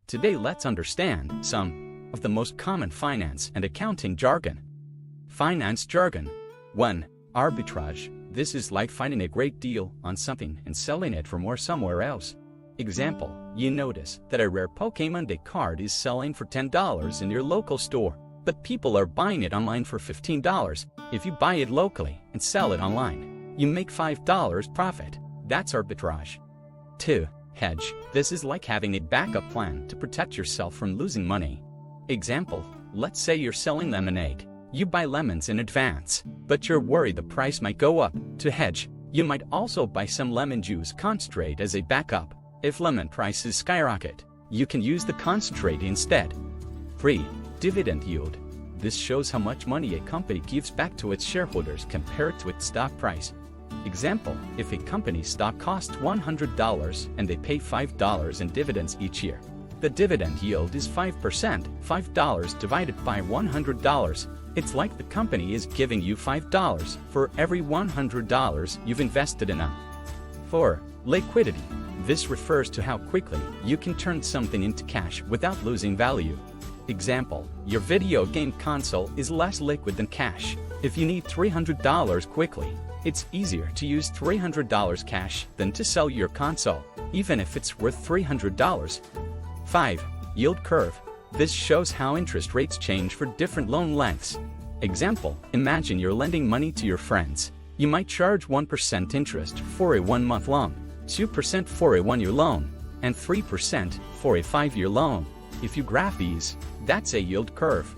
Today let's understand some of the most common finance and accounting jargon. Finance jargon. 1. Arbitrage. This is like finding a great deal on something and selling it for more somewhere else. Example, you notice that a rare Pokémon Day card is selling for $10 in your local store, but people are buying it online for $15. If you buy it locally and sell it online, you make $5 profit. That's arbitrage. 2. Hedge. This is like having a backup plan to protect yourself from losing money. Example, let's say you're selling lemonade. You buy lemons in advance, but you're worried the price might go up. To hedge, you might also buy some lemon juice concentrate as a backup. If lemon prices skyrocket, you can use the concentrate instead. 3. Dividend yield. This shows how much money a company gives back to its shareholders compared to its stock price. Example, if a company's stock costs $100 and they pay $5 in dividends each year, the dividend yield is 5%, $5 divided by $100. It's like the company is giving you $5 for every $100 you've invested in them. 4. Liquidity. This refers to how quickly you can turn something into cash without losing value. Example, your video game console is less liquid than cash. If you need $300 quickly, it's easier to use $300 cash than to sell your console, even if it's worth $300. 5. Yield curve. This shows how interest rates change for different loan lengths. Example, imagine you're lending money to your friends. You might charge 1% interest for a 1-month loan, 2% for a 1-year loan, and 3% for a 5-year loan. If you graph these, that's a yield curve.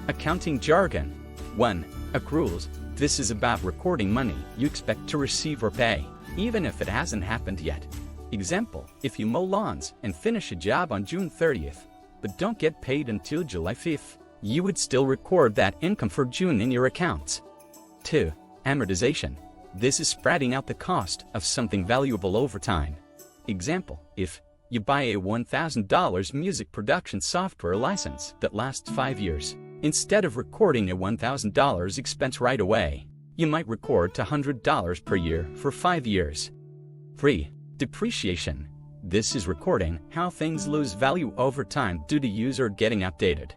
Accounting jargon. 1. Accruals. This is about recording money you expect to receive or pay, even if it hasn't happened yet. Example, if you mow lawns and finish a job on June 30th, but don't get paid until July 5th, you would still record that income for June in your accounts. 2. Amortization. This is spreading out the cost of something valuable over time. Example, if you buy a $1,000 music production software license that lasts 5 years, instead of recording a $1,000 expense right away, you might record $100 per year for 5 years. 3. Depreciation. This is recording how things lose value over time due to user getting updated.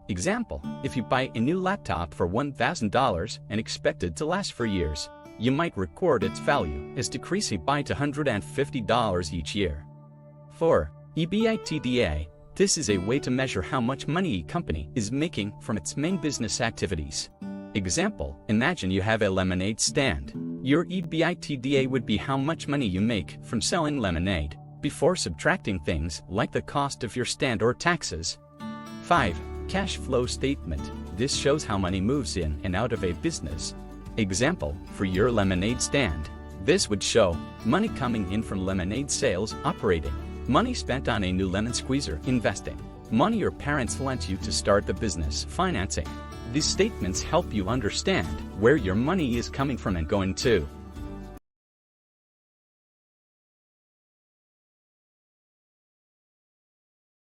Example, if you buy a new laptop for $1,000 and expect it to last for years, you might record its value as decreasing by $250 each year. 4. EBITDA. This is a way to measure how much money a company is making from its main business activities. Example, imagine you have a lemonade stand. Your EBITDA would be how much money you make from selling lemonade, before subtracting things like the cost of your stand or taxes. 5. Cash flow statement. This shows how money moves in and out of a business. Example, for your lemonade stand, this would show money coming in from lemonade sales operating, money spent on a new lemon squeezer investing, money your parents lent you to start the business financing. These statements help you understand where your money is coming from and going to.